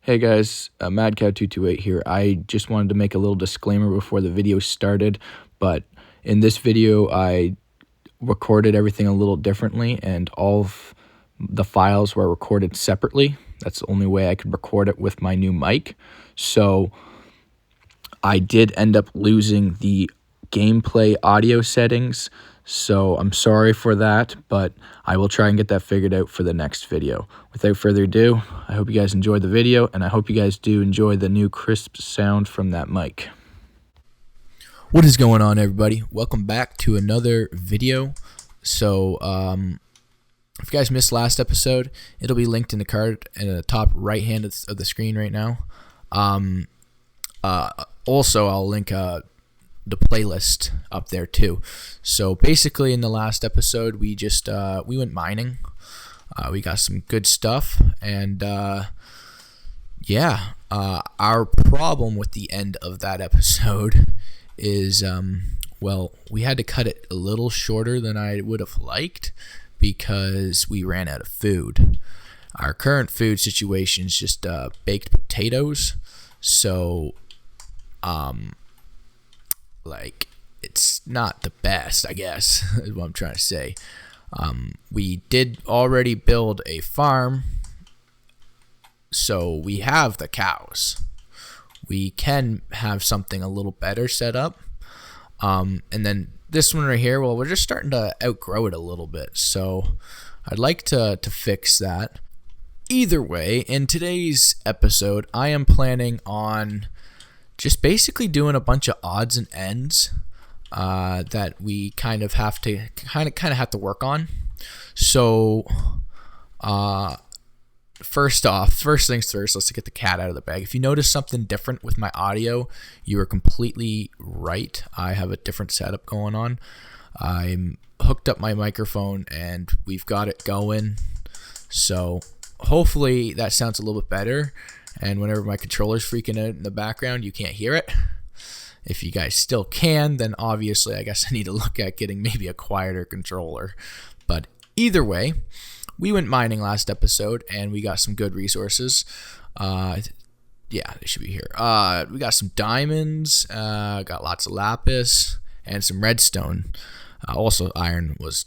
Hey guys, MadCow228 here. I just wanted to make a little disclaimer before the video started, but in this video I recorded everything a little differently and all of the files were recorded separately. That's the only way I could record it with my new mic. So I did end up losing the gameplay audio settings, so I'm sorry for that, but I will try and get that figured out for the next video. Without further ado, I hope you guys enjoyed the video, and I hope you guys do enjoy the new crisp sound from that mic. What is going on, everybody? Welcome back to another video. So, if you guys missed last episode, it'll be linked in the card in the top right hand of the screen right now. Also, I'll link the playlist up there too. So basically, in the last episode, we just we went mining. We got some good stuff, and yeah, our problem with the end of that episode is well, we had to cut it a little shorter than I would have liked because we ran out of food. Our current food situation is just baked potatoes, so like, it's not the best, I guess, is what I'm trying to say. We did already build a farm, so we have the cows. We can have something a little better set up. And then this one right here, well, we're just starting to outgrow it a little bit, so I'd like to fix that. Either way, in today's episode, I am planning on just basically doing a bunch of odds and ends that we kind of have to work on. So first things first, let's get the cat out of the bag. If you notice something different with my audio, you are completely right. I have a different setup going on. I'm hooked up my microphone and we've got it going, so hopefully that sounds a little bit better. And whenever my controller's freaking out in the background, you can't hear it. If you guys still can, then obviously I guess I need to look at getting maybe a quieter controller. But either way, we went mining last episode and we got some good resources. Yeah, they should be here. We got some diamonds, got lots of lapis, and some redstone. Also, iron was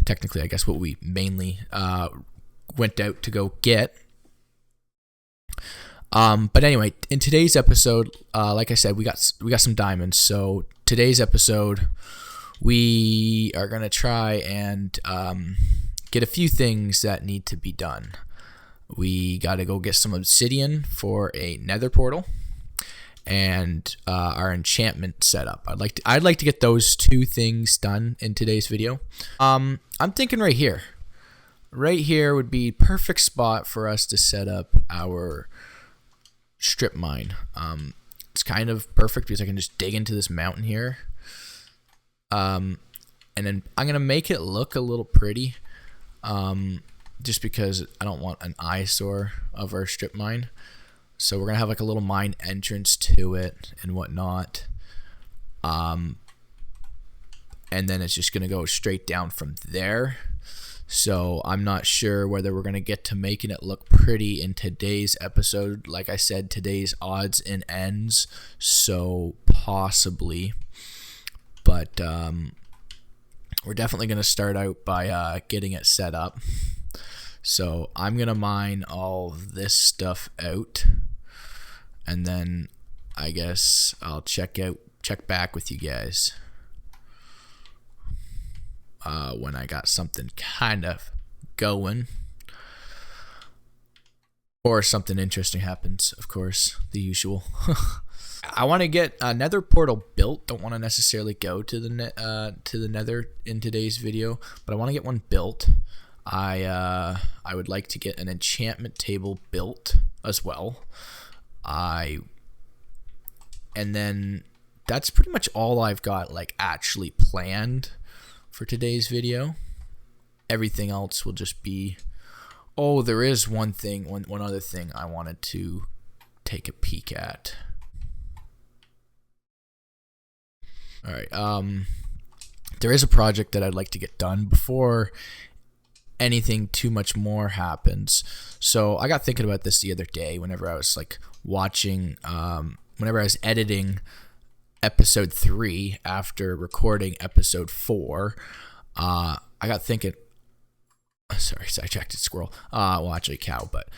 technically, I guess, what we mainly went out to go get. But anyway, in today's episode, like I said, we got some diamonds. So today's episode, we are gonna try and get a few things that need to be done. We got to go get some obsidian for a Nether Portal and our enchantment setup. I'd like to get those two things done in today's video. I'm thinking right here. Right here would be perfect spot for us to set up our strip mine. It's kind of perfect because I can just dig into this mountain here. And then I'm going to make it look a little pretty. Just because I don't want an eyesore of our strip mine. So we're going to have like a little mine entrance to it and whatnot. And then it's just going to go straight down from there. So I'm not sure whether we're going to get to making it look pretty in today's episode. Like I said, today's odds and ends, so possibly. But we're definitely going to start out by getting it set up. So I'm going to mine all this stuff out. And then I guess I'll check back with you guys when I got something kind of going, or something interesting happens, of course, the usual. I want to get a Nether Portal built. Don't want to necessarily go to the Nether in today's video, but I want to get one built. I would like to get an enchantment table built as well. And then that's pretty much all I've got like actually planned for today's video. Everything else will just be, oh, there is one other thing I wanted to take a peek at. All right, there is a project that I'd like to get done before anything too much more happens. So I got thinking about this the other day whenever I was like watching, whenever I was editing episode 3 after recording episode 4. I got thinking, sorry, sidetracked squirrel. Well, actually cow, but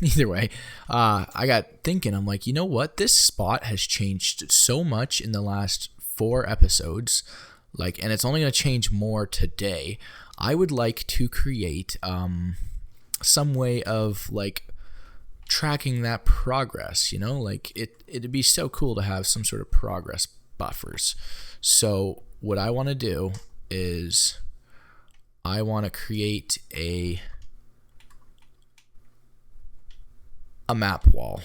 either way, I got thinking, I'm like, you know what? This spot has changed so much in the last 4 episodes, like, and it's only going to change more today. I would like to create some way of like tracking that progress, you know, like it'd be so cool to have some sort of progress buffers. So what I want to do is I want to create a map wall.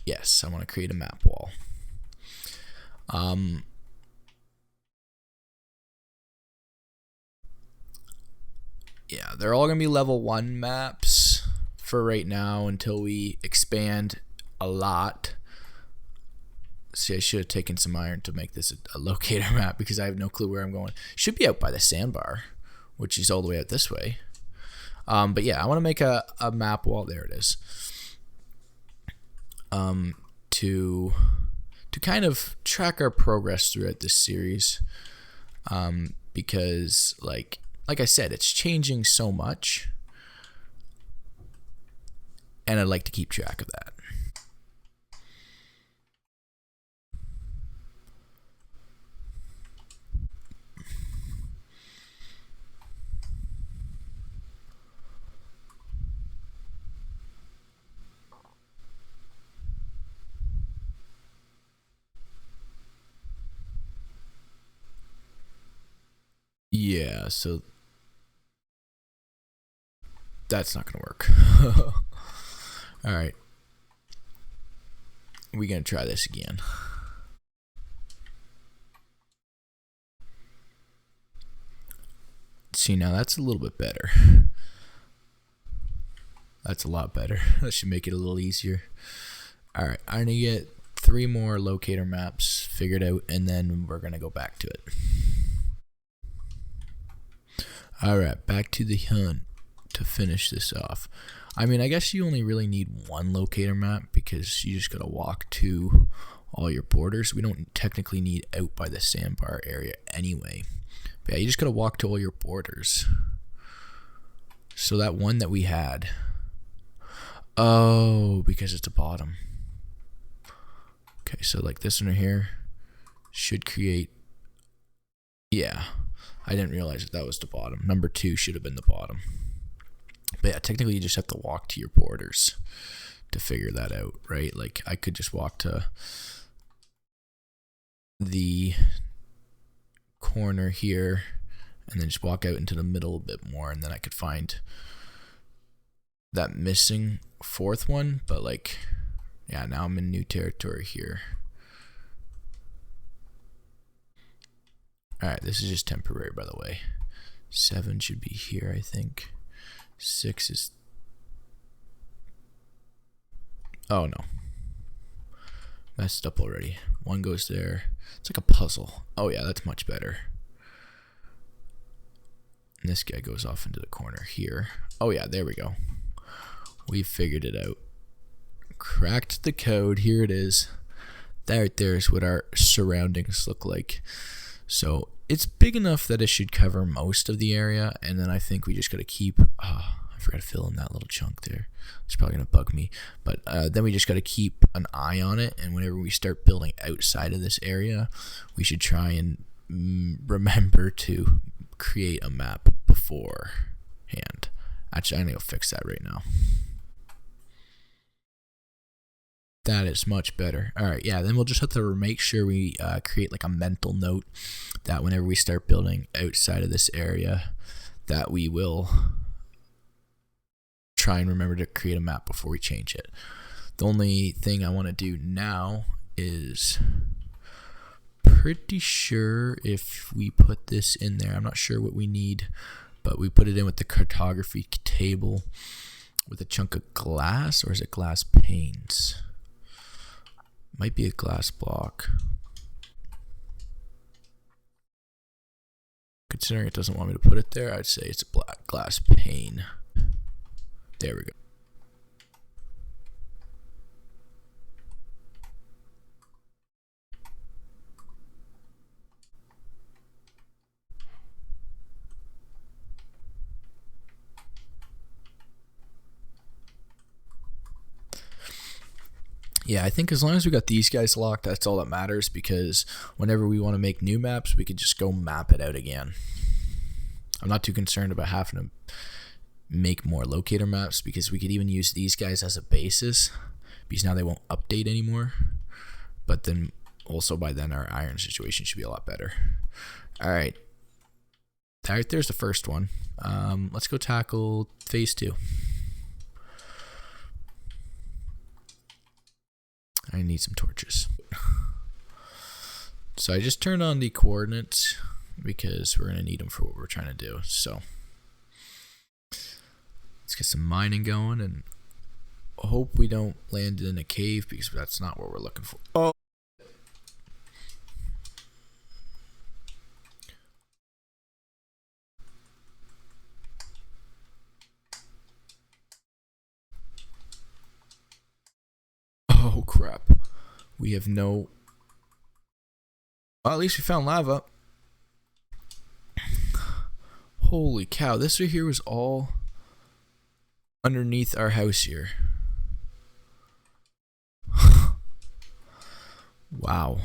Yes, I want to create a map wall. Yeah, they're all going to be level 1 maps for right now until we expand a lot. See, I should have taken some iron to make this a locator map because I have no clue where I'm going. Should be out by the sandbar, which is all the way out this way. But yeah, I want to make a map wall. There it is. To kind of track our progress throughout this series. Because like I said, it's changing so much, and I'd like to keep track of that. Yeah, so that's not gonna work. All right, we're gonna try this again. See, now that's a little bit better. That's a lot better. That should make it a little easier. All right, I'm gonna get 3 more locator maps figured out, and then we're gonna go back to it. All right, back to the hunt to finish this off. I mean, I guess you only really need 1 locator map because you just gotta walk to all your borders. We don't technically need out by the sandbar area anyway. But yeah, you just gotta walk to all your borders. So that one that we had. Oh, because it's a bottom. Okay, so like this one here should create. Yeah, I didn't realize that was the bottom. Number 2 should have been the bottom. But yeah, technically you just have to walk to your borders to figure that out, right? Like I could just walk to the corner here and then just walk out into the middle a bit more, and then I could find that missing 4th one. But like, yeah, now I'm in new territory here. Alright, this is just temporary, by the way. 7 should be here, I think. 6 is... Oh, no. Messed up already. 1 goes there. It's like a puzzle. Oh, yeah, that's much better. And this guy goes off into the corner here. Oh, yeah, there we go. We've figured it out. Cracked the code. Here it is. There's what our surroundings look like. So it's big enough that it should cover most of the area, and then I think we just got to keep... I forgot to fill in that little chunk there. It's probably going to bug me. But then we just got to keep an eye on it, and whenever we start building outside of this area, we should try and remember to create a map beforehand. Actually, I'm going to go fix that right now. That is much better. All right, yeah, then we'll just have to make sure we create like a mental note that whenever we start building outside of this area, that we will try and remember to create a map before we change it. The only thing I want to do now is pretty sure if we put this in there, I'm not sure what we need, but we put it in with the cartography table with a chunk of glass, or is it glass panes? Might be a glass block. Considering it doesn't want me to put it there, I'd say it's a black glass pane. There we go. Yeah, I think as long as we got these guys locked, that's all that matters, because whenever we want to make new maps, we could just go map it out again. I'm not too concerned about having to make more locator maps, because we could even use these guys as a basis, because now they won't update anymore. But then also by then our iron situation should be a lot better. Alright. Alright, there's the first one. Let's go tackle phase 2. I need some torches. So I just turned on the coordinates because we're going to need them for what we're trying to do. So let's get some mining going and hope we don't land in a cave, because that's not what we're looking for. Oh. Oh crap. We have no... Well, at least we found lava. Holy cow, this right here was all underneath our house here. Wow.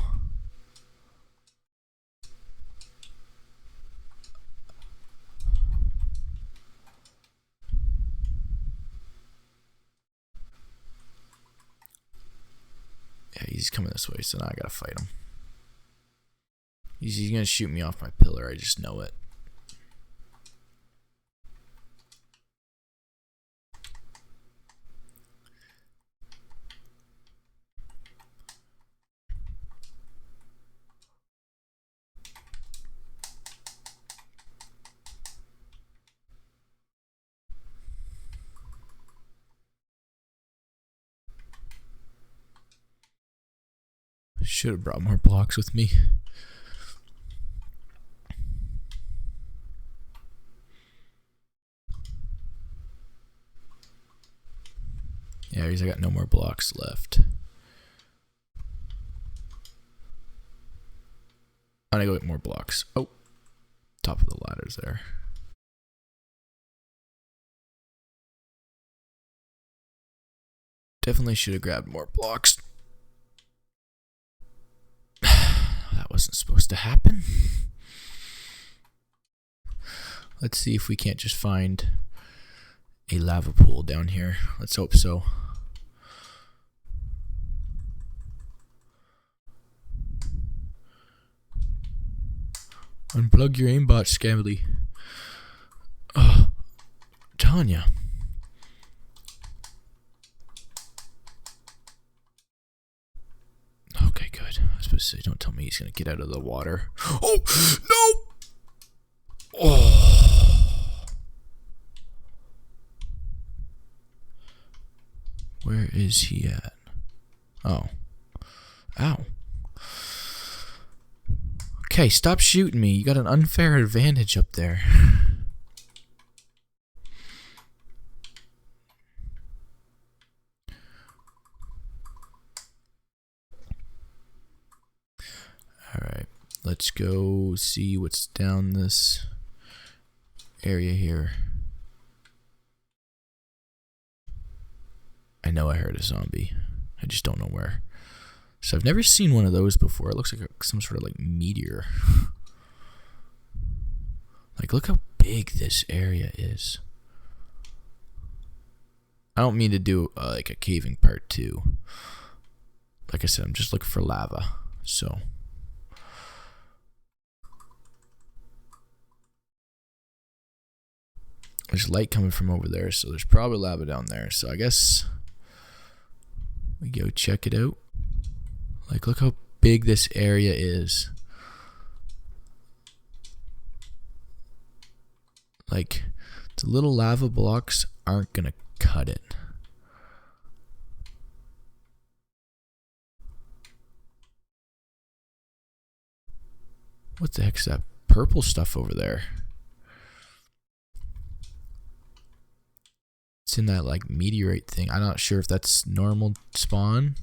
Yeah, he's coming this way, so now I gotta fight him. He's gonna shoot me off my pillar, I just know it. Should have brought more blocks with me. Yeah, because I got no more blocks left. I'm gonna go get more blocks. Oh, top of the ladder's there. Definitely should have grabbed more blocks. That wasn't supposed to happen. Let's see if we can't just find a lava pool down here. Let's hope so. Unplug your aimbot, Scambly. Oh, Tanya. Okay, good. I was supposed to say, don't tell me he's gonna get out of the water. Oh no! Oh. Where is he at? Oh. Ow. Okay, stop shooting me. You got an unfair advantage up there. Alright, let's go see what's down this area here. I know I heard a zombie. I just don't know where. So I've never seen one of those before. It looks like some sort of like meteor. Like, look how big this area is. I don't mean to do like a caving part 2. Like I said, I'm just looking for lava. So there's light coming from over there, so there's probably lava down there. So I guess we go check it out. Like, look how big this area is. Like, the little lava blocks aren't gonna cut it. What the heck's that purple stuff over there. It's in that like meteorite thing. I'm not sure if that's normal spawn.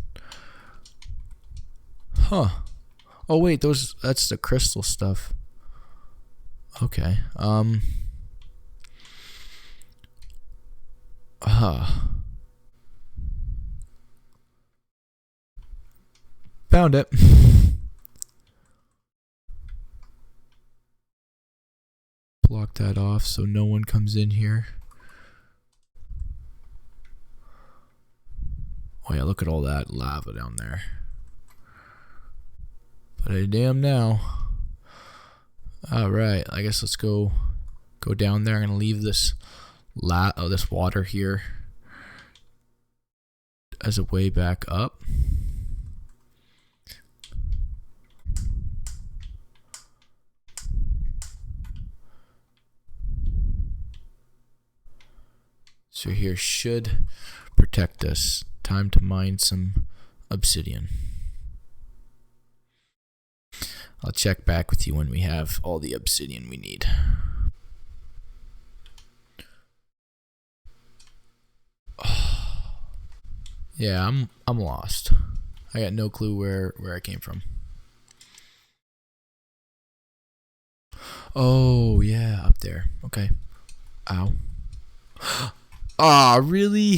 Huh. Oh wait, that's the crystal stuff. Okay. Found it. Block that off so no one comes in here. Oh yeah, look at all that lava down there. But I damn now. Alright, I guess let's go down there. I'm gonna leave this this water here as a way back up. So here should protect us. Time to mine some obsidian. I'll check back with you when we have all the obsidian we need. Yeah, I'm lost. I got no clue where I came from. Oh yeah, up there. Okay. Ow. Ah, really?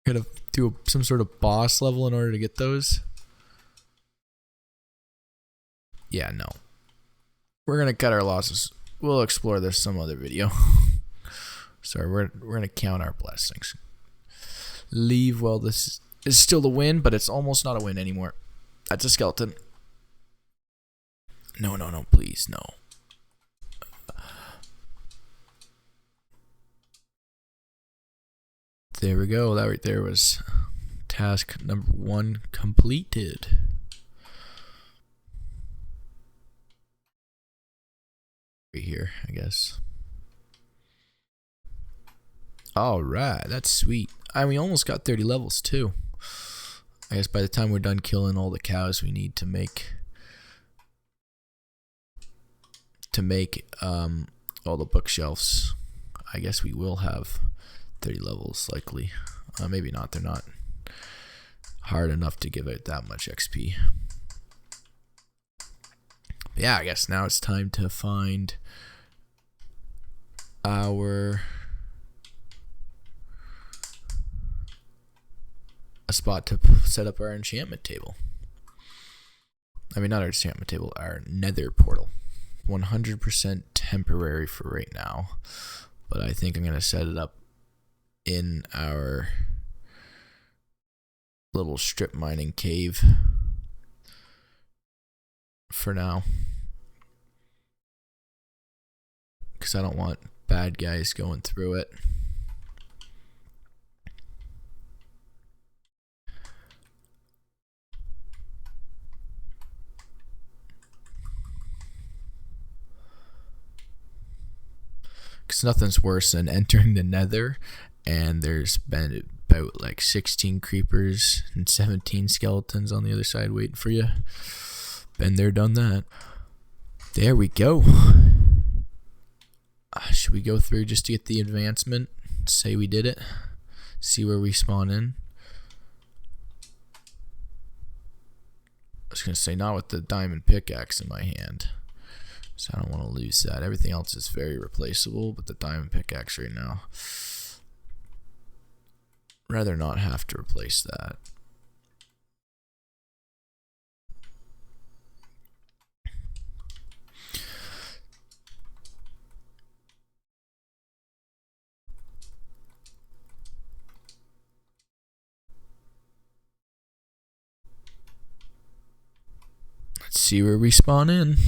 Gotta do some sort of boss level in order to get those. Yeah, no. We're gonna cut our losses. We'll explore this some other video. Sorry, we're gonna count our blessings. Leave. Well, this is still the win, but it's almost not a win anymore. That's a skeleton. No, no, no, please, no. There we go. That right there was task number 1 completed. Right here, I guess. Alright, that's sweet. We almost got 30 levels too. I guess by the time we're done killing all the cows we need to make all the bookshelves, I guess we will have 30 levels likely. Maybe not. They're not hard enough to give it that much XP. But yeah, I guess now it's time to find a spot to set up our enchantment table. I mean, not our enchantment table, our Nether Portal. 100% temporary for right now, but I think I'm gonna set it up in our little strip mining cave for now, because I don't want bad guys going through it. Because nothing's worse than entering the Nether and there's been about like 16 creepers and 17 skeletons on the other side waiting for you. Been there, done that. There we go. Should we go through just to get the advancement? Say we did it. See where we spawn in. I was going to say not with the diamond pickaxe in my hand. So I don't want to lose that. Everything else is very replaceable, but the diamond pickaxe right now, rather not have to replace that. Let's see where we spawn in.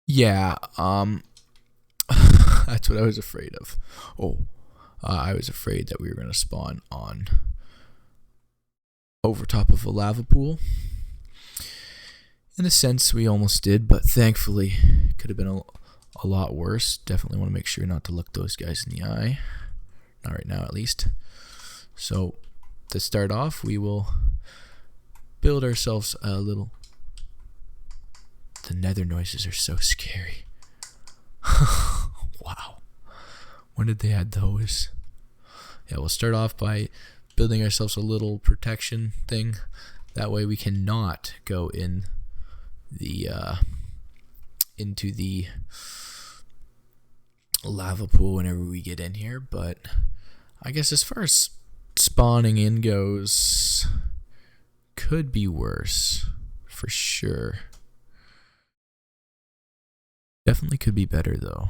Yeah, that's what I was afraid of. I was afraid that we were going to spawn on over top of a lava pool. In a sense, we almost did, but thankfully, could have been a lot worse. Definitely want to make sure not to look those guys in the eye. Not right now, at least. So, to start off, we will build ourselves a little... The nether noises are so scary. Wow. When did they add those? Yeah, we'll start off by building ourselves a little protection thing. That way we cannot go in the into the lava pool whenever we get in here. But I guess as far as spawning in goes, could be worse for sure. Definitely could be better though.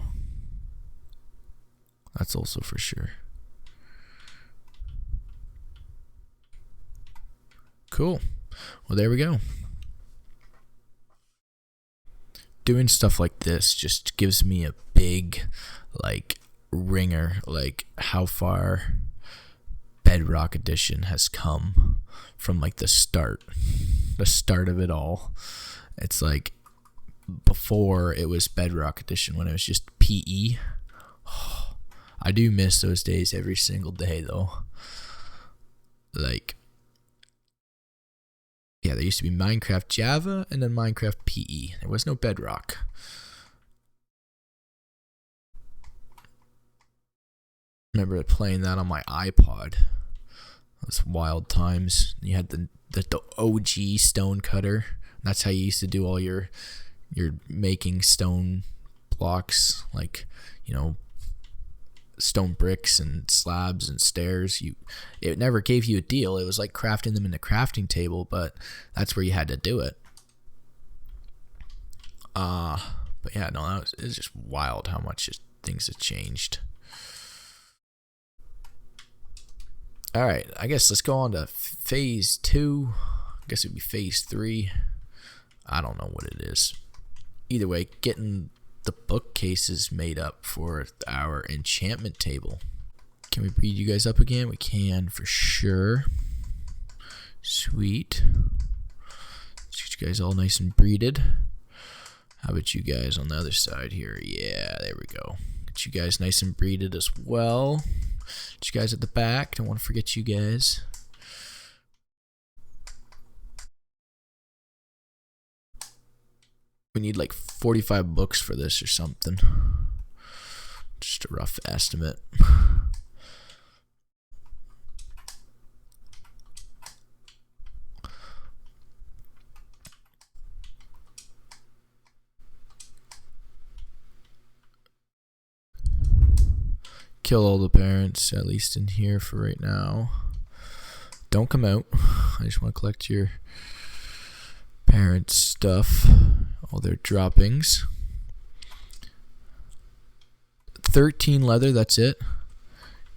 That's also for sure. Cool. Well, there we go. Doing stuff like this just gives me a big, like, ringer, like how far Bedrock Edition has come from, like, the start of it all. It's like before it was Bedrock Edition, when it was just PE. I do miss those days every single day though. Like, yeah, there used to be Minecraft Java and then Minecraft PE. There was no Bedrock. Remember playing that on my iPod. Those wild times. You had the OG stone cutter. That's how you used to do all your making stone blocks, like, you know, stone bricks and slabs and stairs. It never gave you a deal. It was like crafting them in the crafting table, but that's where you had to do it. But yeah, no, it's just wild how much things have changed. All right, I guess let's go on to phase 2. I guess it'd be phase 3. I don't know what it is. Either way, getting the bookcases made up for our enchantment table. Can we breed you guys up again? We can for sure. Sweet. Let's get you guys all nice and breeded. How about you guys on the other side here? Yeah, there we go. Get you guys nice and breeded as well. Get you guys at the back. Don't want to forget you guys. We need like 45 books for this or something. Just a rough estimate. Kill all the parents, at least in here for right now. Don't come out. I just want to collect your parents' stuff. All their droppings. 13 leather, that's it.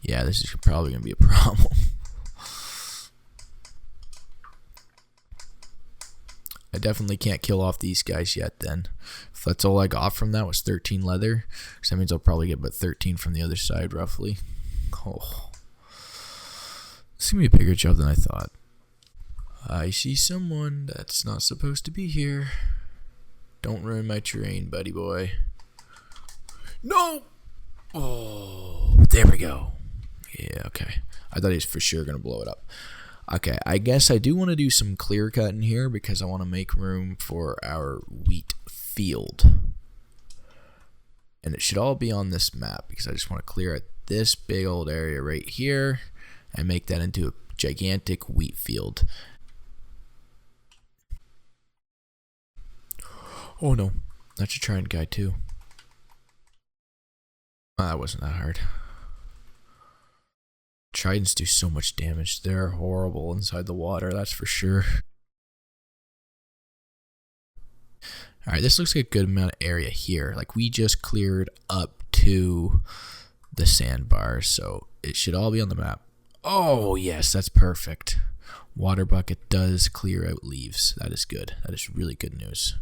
Yeah, this is probably going to be a problem. I definitely can't kill off these guys yet then. If that's all I got from that was 13 leather, so that means I'll probably get about 13 from the other side roughly. Oh. It's going to be a bigger job than I thought. I see someone that's not supposed to be here. Don't ruin my terrain, buddy boy. No! Oh, there we go. Yeah, okay. I thought he was for sure going to blow it up. Okay, I guess I do want to do some clear cut in here because I want to make room for our wheat field. And it should all be on this map because I just want to clear out this big old area right here and make that into a gigantic wheat field. Oh no, that's a trident guy too. Oh, that wasn't that hard. Tridents do so much damage. They're horrible inside the water, that's for sure. Alright, this looks like a good amount of area here. Like, we just cleared up to the sandbars, so it should all be on the map. Oh, yes, that's perfect. Water bucket does clear out leaves. That is good. That is really good news.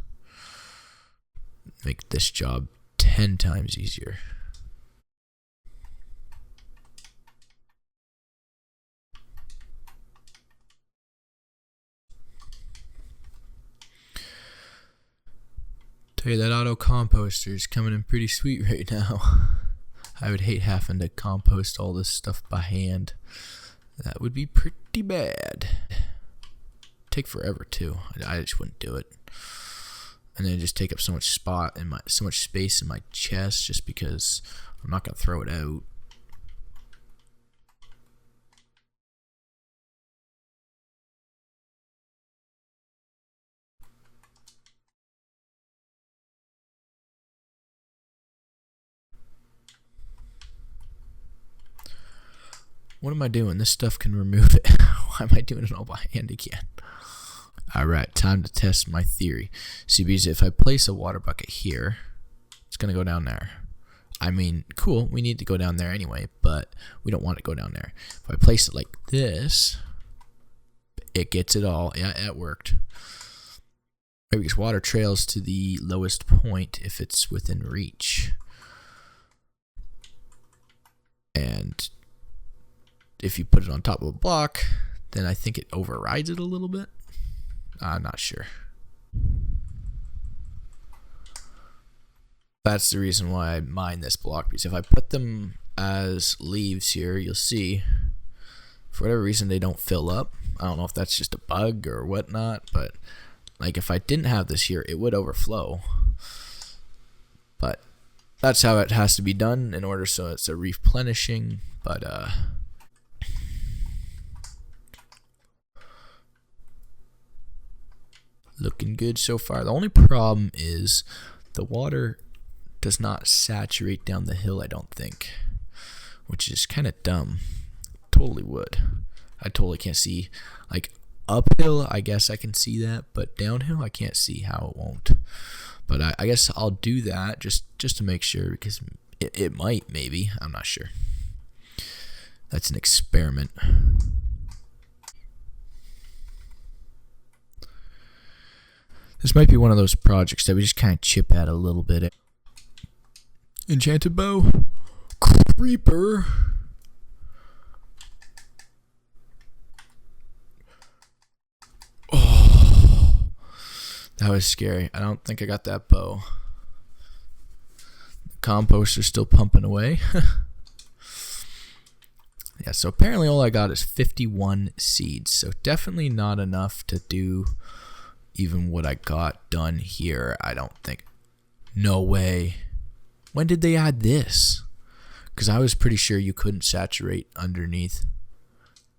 Make this job 10 times easier. Tell you that auto composter is coming in pretty sweet right now. I would hate having to compost all this stuff by hand. That would be pretty bad. Take forever too. I just wouldn't do it. And then just take up so much so much space in my chest just because I'm not gonna throw it out. What am I doing? This stuff can remove it. Why am I doing it all by hand again? Alright, time to test my theory. See, because if I place a water bucket here, it's going to go down there. I mean, cool, we need to go down there anyway, but we don't want it to go down there. If I place it like this, it gets it all. Yeah, it worked. Right, because water trails to the lowest point if it's within reach. And if you put it on top of a block, then I think it overrides it a little bit. I'm not sure. That's the reason why I mine this block, because if I put them as leaves here, you'll see for whatever reason they don't fill up. I don't know if that's just a bug or whatnot, but like if I didn't have this here, it would overflow. But that's how it has to be done in order so it's a replenishing. But looking good so far. The only problem is the water does not saturate down the hill, I don't think, which is kind of dumb. Totally would. I totally can't see. Like uphill, I guess I can see that, but downhill, I can't see how it won't. But I guess I'll do that just to make sure, because it might, maybe. I'm not sure. That's an experiment. This might be one of those projects that we just kind of chip at a little bit. Enchanted bow. Creeper. Oh, that was scary. I don't think I got that bow. The composter's still pumping away. Yeah, so apparently all I got is 51 seeds. So definitely not enough to do even what I got done here, I don't think. No way. When did they add this? Because I was pretty sure you couldn't saturate underneath.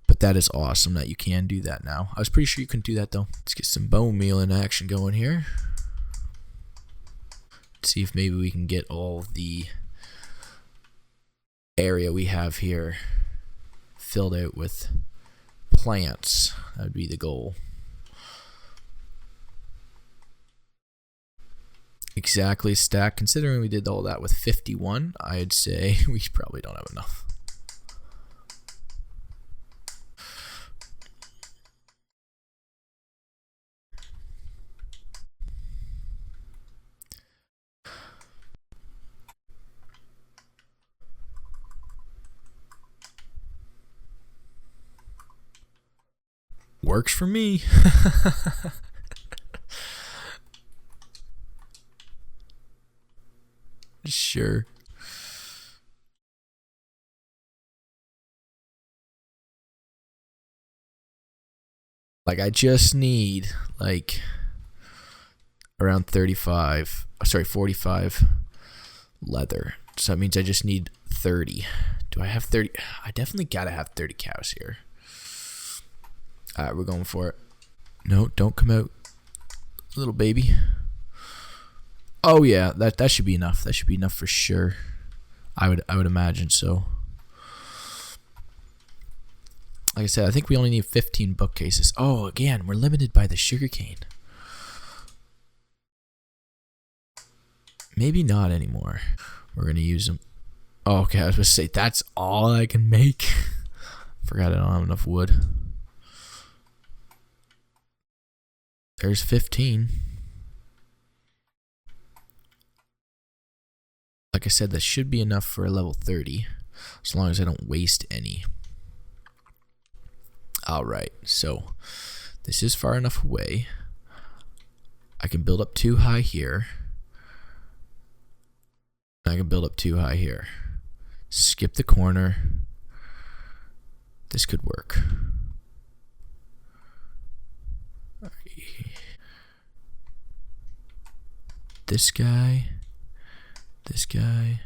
But that is awesome that you can do that now. I was pretty sure you couldn't do that though. Let's get some bone meal in action going here. Let's see if maybe we can get all the area we have here filled out with plants. That would be the goal. Exactly stacked. Considering we did all that with 51, I'd say we probably don't have enough. Works for me. Sure. Like I just need like around 45, sorry, 45 leather. So that means I just need 30. Do I have 30? I definitely gotta have 30 cows here. Alright, we're going for it. No, don't come out, little baby. Oh yeah, that should be enough. That should be enough for sure. I would imagine so. Like I said, I think we only need 15 bookcases. Oh, again, we're limited by the sugarcane. Maybe not anymore. We're gonna use them. Oh, okay, I was gonna say that's all I can make. Forgot I don't have enough wood. There's 15. Like I said, that should be enough for a level 30, as long as I don't waste any. Alright, so this is far enough away. I can build up too high here. I can build up too high here. Skip the corner. This could work. This guy. This guy.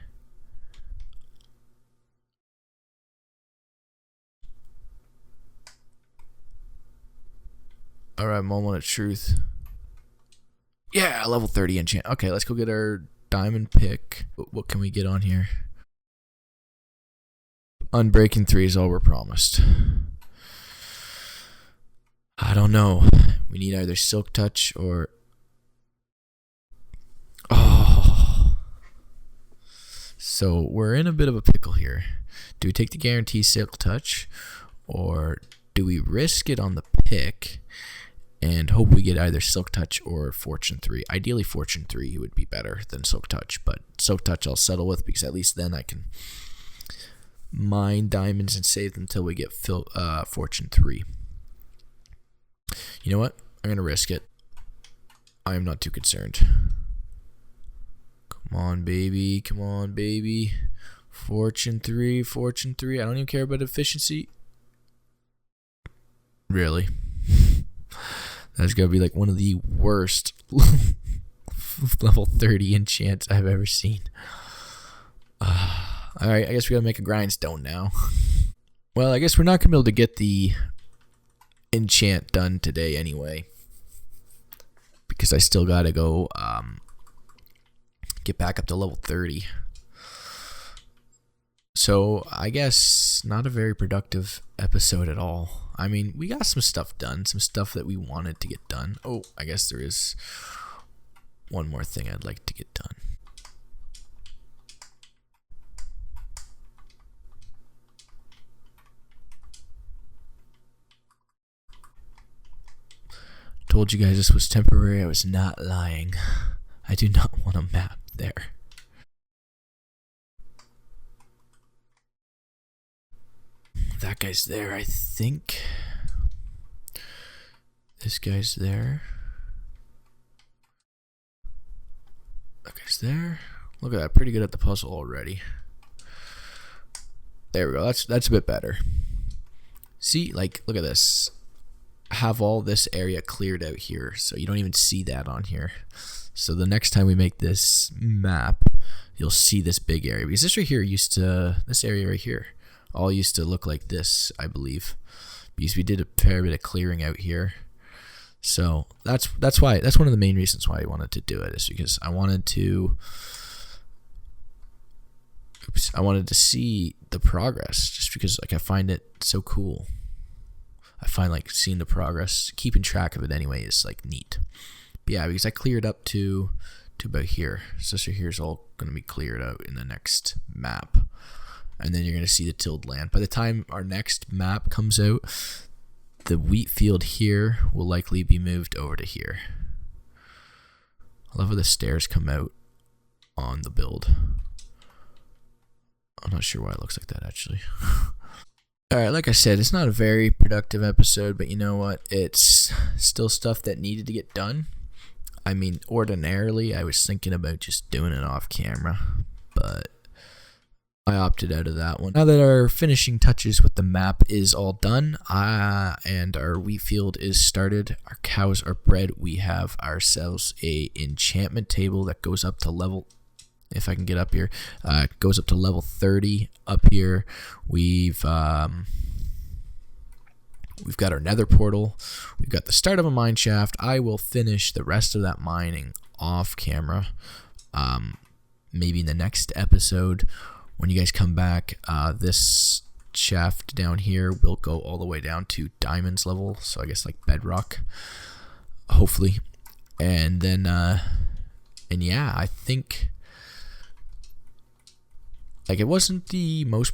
Alright, moment of truth. Yeah, level 30 enchant. Okay, let's go get our diamond pick. What can we get on here? Unbreaking 3 is all we're promised. I don't know. We need either Silk Touch or... Oh. So we're in a bit of a pickle here. Do we take the guarantee Silk Touch, or do we risk it on the pick and hope we get either Silk Touch or Fortune 3? Ideally Fortune 3 would be better than Silk Touch, but Silk Touch I'll settle with because at least then I can mine diamonds and save them until we get Fortune 3. You know what? I'm going to risk it. I am not too concerned. Come on, baby. Come on, baby. Fortune 3, Fortune 3. I don't even care about efficiency. Really? That's going to be like one of the worst level 30 enchants I've ever seen. Alright, I guess we got to make a grindstone now. Well, I guess we're not going to be able to get the enchant done today anyway, because I still got to go get back up to level 30. So I guess not a very productive episode at all. I mean, we got some stuff done, some stuff that we wanted to get done. Oh, I guess there is one more thing I'd like to get done. Told you guys this was temporary. I was not lying. I do not want a map there. That guy's there, I think. This guy's there. That guy's there. Look at that, pretty good at the puzzle already. There we go. That's a bit better. See, like, look at this. Have all this area cleared out here, so you don't even see that on here. So the next time we make this map, you'll see this big area, because this right here used to, this area right here all used to look like this, I believe, because we did a fair bit of clearing out here. So that's why, that's one of the main reasons why I wanted to do it, is because I wanted to see the progress, just because like I find it so cool. I find like seeing the progress, keeping track of it anyway, is like neat. But yeah, because I cleared up to about here. So here's all going to be cleared out in the next map. And then you're going to see the tilled land. By the time our next map comes out, the wheat field here will likely be moved over to here. I love how the stairs come out on the build. I'm not sure why it looks like that, actually. Alright, like I said, it's not a very productive episode, but you know what? It's still stuff that needed to get done. I mean, ordinarily, I was thinking about just doing it off camera, but I opted out of that one. Now that our finishing touches with the map is all done, and our wheat field is started, our cows are bred, we have ourselves a enchantment table that goes up to level, if I can get up here, goes up to level 30 up here. We've got our nether portal. We've got the start of a mine shaft. I will finish the rest of that mining off camera, maybe in the next episode. When you guys come back, this shaft down here will go all the way down to diamonds level, so I guess like bedrock, hopefully. And then, and yeah, I think, like, it wasn't the most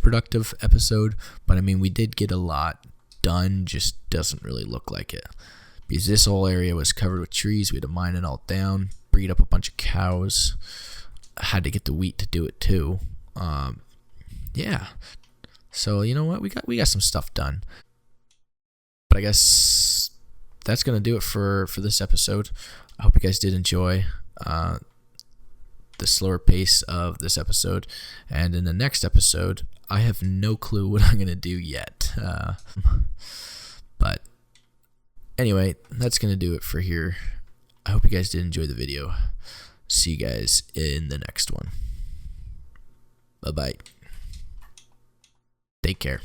productive episode, but I mean, we did get a lot done, just doesn't really look like it. Because this whole area was covered with trees, we had to mine it all down, breed up a bunch of cows. Had to get the wheat to do it too. Yeah. So you know what? We got some stuff done. But I guess that's gonna do it for this episode. I hope you guys did enjoy. the slower pace of this episode. And in the next episode, I have no clue what I'm going to do yet. But anyway, that's going to do it for here. I hope you guys did enjoy the video. See you guys in the next one. Bye-bye. Take care.